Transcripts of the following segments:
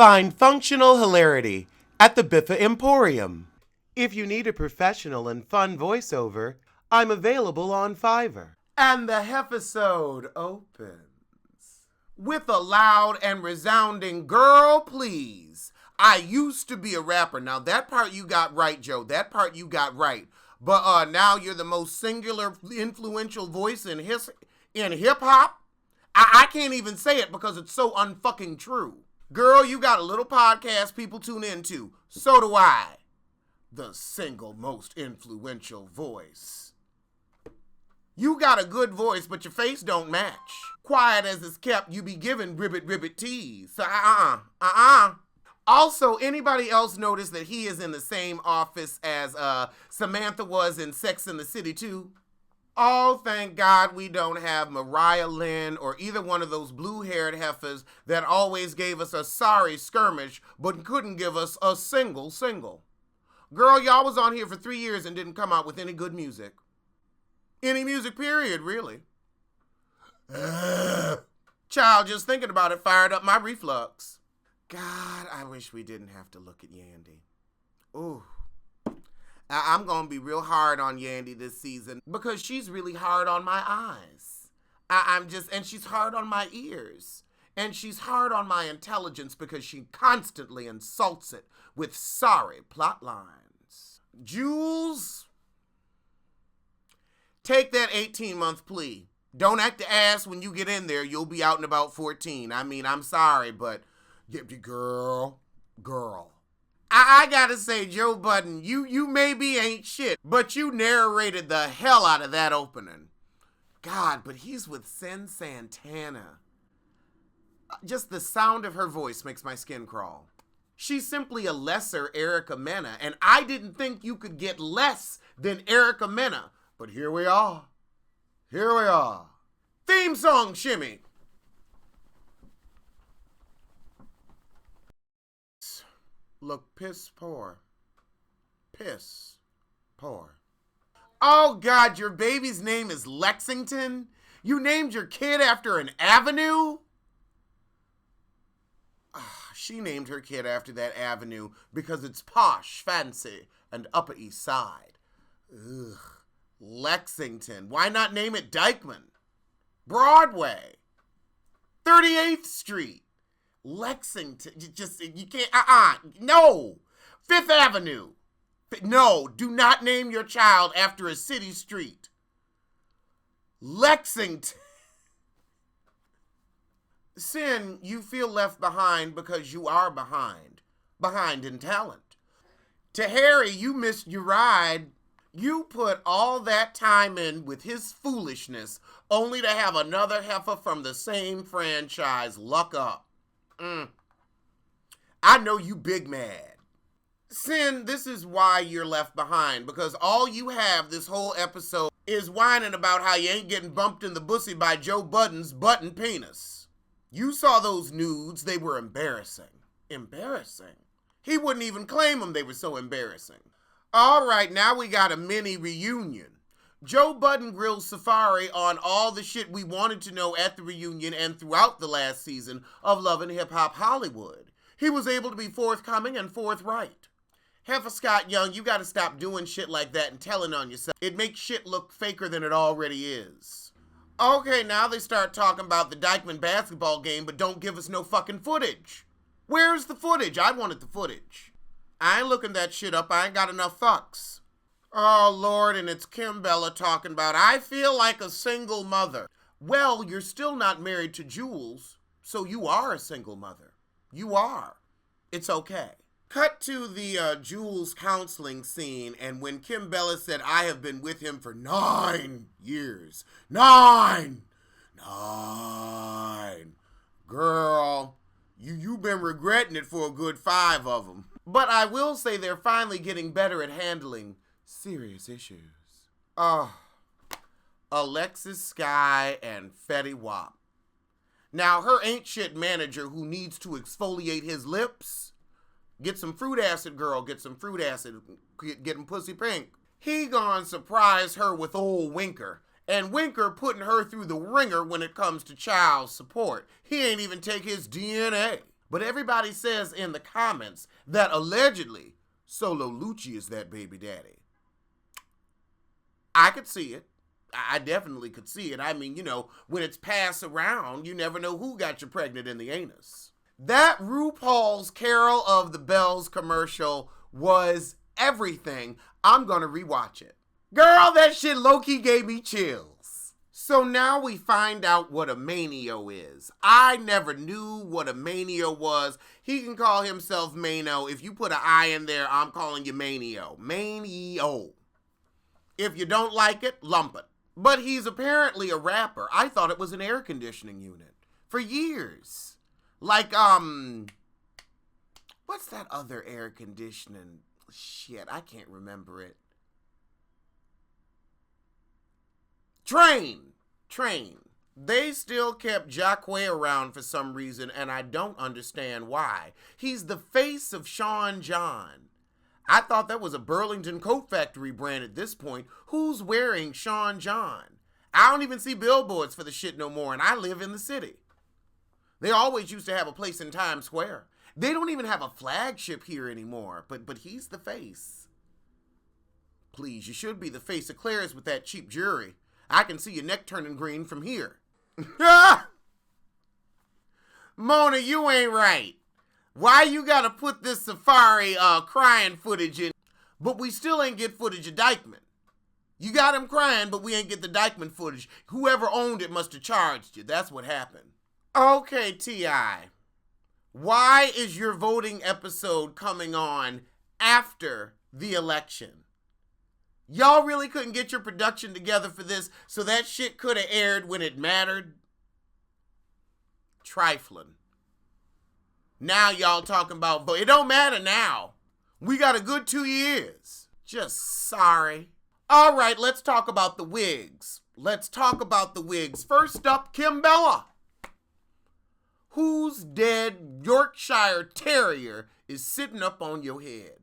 Find functional hilarity at the Biffa Emporium. If you need a professional and fun voiceover, I'm available on Fiverr. And the Hefisode opens with a loud and resounding "Girl, please. I used to be a rapper." Now that part you got right, Joe. That part you got right. But now you're the most singular, influential voice in hip-hop. I can't even say it because it's so unfucking true. Girl, you got a little podcast people tune into. So do I. The single most influential voice. You got a good voice, but your face don't match. Quiet as it's kept, you be giving ribbit tease. So Also, anybody else notice that he is in the same office as Samantha was in Sex and the City 2? Oh, thank God we don't have Mariah Lynn or either one of those blue-haired heifers that always gave us a sorry skirmish but couldn't give us a single. Girl, y'all was on here for 3 years and didn't come out with any good music. Any music, period, really. Child, just thinking about it fired up my reflux. God, I wish we didn't have to look at Yandy. Ooh. I'm going to be real hard on Yandy this season because she's really hard on my eyes. And she's hard on my ears. And she's hard on my intelligence because she constantly insults it with sorry plot lines. Jules, take that 18-month plea. Don't act the ass when you get in there. You'll be out in about 14. I mean, I'm sorry, but girl. I gotta say, Joe Budden, you maybe ain't shit, but you narrated the hell out of that opening. God, but he's with Sin Santana. Just the sound of her voice makes my skin crawl. She's simply a lesser Erica Mena, and I didn't think you could get less than Erica Mena, but here we are. Theme song shimmy. Look piss poor. Oh God, your baby's name is Lexington? You named your kid after an avenue? She named her kid after that avenue because it's posh, fancy, and Upper East Side. Ugh. Lexington. Why not name it Dykeman? Broadway. 38th Street. Lexington. You can't, no. Fifth Avenue. No, do not name your child after a city street. Lexington. Sin, you feel left behind because you are behind in talent. To Harry, you missed your ride. You put all that time in with his foolishness only to have another heifer from the same franchise luck up. I know you big mad. Sin, this is why you're left behind, because all you have this whole episode is whining about how you ain't getting bumped in the bussy by Joe Budden's button penis. You saw those nudes, they were embarrassing. Embarrassing? He wouldn't even claim them, they were so embarrassing. All right, now we got a mini reunion. Joe Budden grills Safari on all the shit we wanted to know at the reunion and throughout the last season of Love and Hip Hop Hollywood. He was able to be forthcoming and forthright. Heifer Scott Young, you gotta stop doing shit like that and telling on yourself. It makes shit look faker than it already is. Okay, now they start talking about the Dykeman basketball game, but don't give us no fucking footage. Where's the footage? I wanted the footage. I ain't looking that shit up. I ain't got enough fucks. Oh, Lord, and it's Kim Bella talking about, I feel like a single mother. Well, you're still not married to Jules, so you are a single mother. You are. It's okay. Cut to the Jules counseling scene, and when Kim Bella said, I have been with him for 9 years. 9! Girl, you've been regretting it for a good 5 of them. But I will say they're finally getting better at handling serious issues. Alexis Sky and Fetty Wap. Now, her ain't shit manager who needs to exfoliate his lips. Get some fruit acid, girl. Get some fruit acid. Get him pussy pink. He gonna surprise her with old Winker. And Winker putting her through the ringer when it comes to child support. He ain't even take his DNA. But everybody says in the comments that allegedly Solo Lucci is that baby daddy. I could see it. I definitely could see it. I mean, when it's passed around, you never know who got you pregnant in the anus. That RuPaul's Carol of the Bells commercial was everything. I'm gonna rewatch it. Girl, that shit low-key gave me chills. So now we find out what a manio is. I never knew what a manio was. He can call himself Mano. If you put an I in there, I'm calling you Manio. Manio. If you don't like it, lump it. But he's apparently a rapper. I thought it was an air conditioning unit for years. Like, what's that other air conditioning shit? I can't remember it. Train. They still kept Jacquet around for some reason, and I don't understand why. He's the face of Sean John. I thought that was a Burlington Coat Factory brand at this point. Who's wearing Sean John? I don't even see billboards for the shit no more, and I live in the city. They always used to have a place in Times Square. They don't even have a flagship here anymore, but he's the face. Please, you should be the face of Claire's with that cheap jewelry. I can see your neck turning green from here. Mona, you ain't right. Why you gotta put this safari crying footage in? But we still ain't get footage of Dykeman. You got him crying, but we ain't get the Dykeman footage. Whoever owned it must have charged you. That's what happened. Okay, T.I. Why is your voting episode coming on after the election? Y'all really couldn't get your production together for this, so that shit could have aired when it mattered? Trifling. Now y'all talking about vote. It don't matter now. We got a good 2 years. Just sorry. All right, let's talk about the wigs. First up, Kim Bella. Whose dead Yorkshire Terrier is sitting up on your head?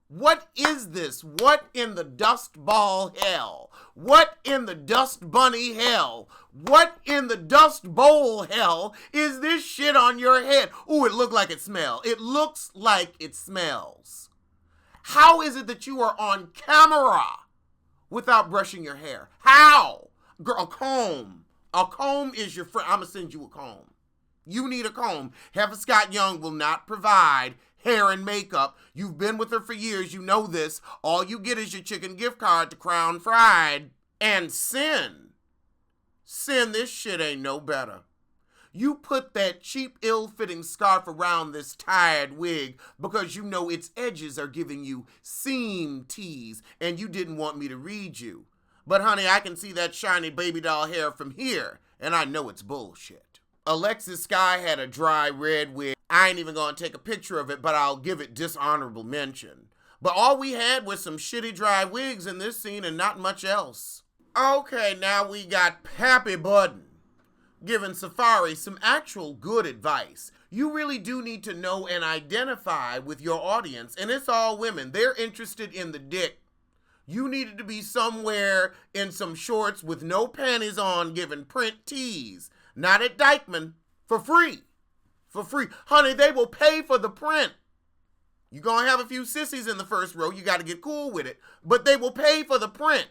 What is this? What in the dust ball hell? What in the dust bunny hell? What in the dust bowl hell is this shit on your head? Ooh, it looks like it smells. It looks like it smells. How is it that you are on camera without brushing your hair? How? Girl, a comb. A comb is your friend. I'm going to send you a comb. You need a comb. Heather Scott Young will not provide hair and makeup. You've been with her for years. You know this. All you get is your chicken gift card to Crown Fried. And Sin, this shit ain't no better. You put that cheap, ill-fitting scarf around this tired wig because you know its edges are giving you seam tease and you didn't want me to read you. But honey, I can see that shiny baby doll hair from here, and I know it's bullshit. Alexis Sky had a dry red wig. I ain't even gonna take a picture of it, but I'll give it dishonorable mention. But all we had was some shitty dry wigs in this scene and not much else. Okay, now we got Pappy Budden giving Safari some actual good advice. You really do need to know and identify with your audience, and it's all women. They're interested in the dick. You needed to be somewhere in some shorts with no panties on giving print tees. Not at Dykeman. For free. Honey, they will pay for the print. You're going to have a few sissies in the first row. You got to get cool with it. But they will pay for the print.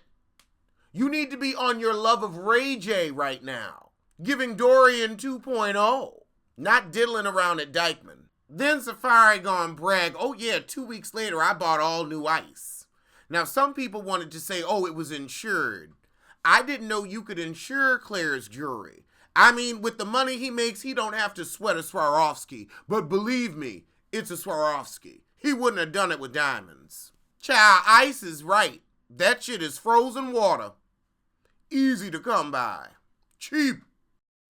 You need to be on your love of Ray J right now. Giving Dorian 2.0. Not diddling around at Dykeman. Then Safari gone brag, oh yeah, 2 weeks later I bought all new ice. Now some people wanted to say, oh, it was insured. I didn't know you could insure Claire's jewelry. I mean, with the money he makes, he don't have to sweat a Swarovski. But believe me, it's a Swarovski. He wouldn't have done it with diamonds. Child, ice is right. That shit is frozen water. Easy to come by. Cheap.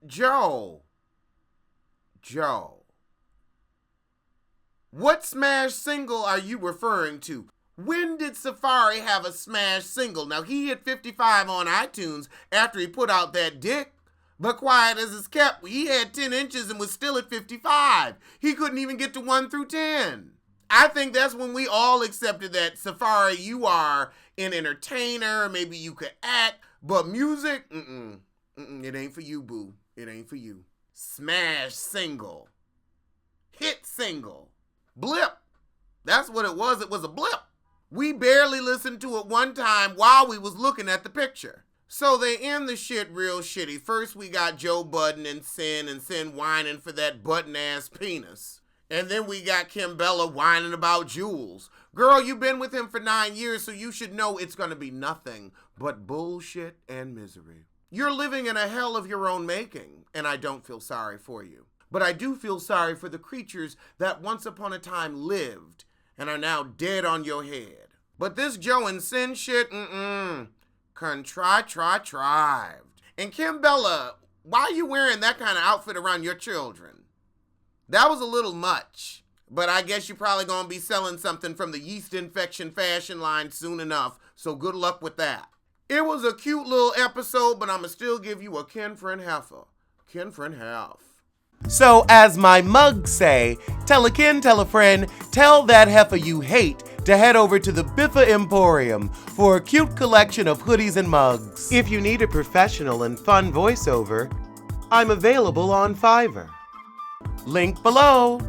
Joe. What smash single are you referring to? When did Safari have a smash single? Now, he hit 55 on iTunes after he put out that dick. But quiet as it's kept, he had 10 inches and was still at 55. He couldn't even get to 1 through 10. I think that's when we all accepted that, Safari, you are an entertainer. Maybe you could act, but music, it ain't for you, boo. It ain't for you. Smash single. hit single. Blip. That's what it was. It was a blip. We barely listened to it one time while we was looking at the picture. So they end the shit real shitty. First we got Joe Budden and Sin whining for that button-ass penis. And then we got Kimbella whining about Jules. Girl, you've been with him for 9 years, so you should know it's gonna be nothing but bullshit and misery. You're living in a hell of your own making, and I don't feel sorry for you. But I do feel sorry for the creatures that once upon a time lived and are now dead on your head. But this Joe and Sin shit, contrived. And Kimbella, why are you wearing that kind of outfit around your children? That was a little much. But I guess you're probably going to be selling something from the yeast infection fashion line soon enough, so good luck with that. It was a cute little episode, but I'ma still give you a kin for and heifer. Kin for and half. So as my mugs say, tell a kin, tell a friend, tell that heifer you hate to head over to the Biffa Emporium for a cute collection of hoodies and mugs. If you need a professional and fun voiceover, I'm available on Fiverr. Link below.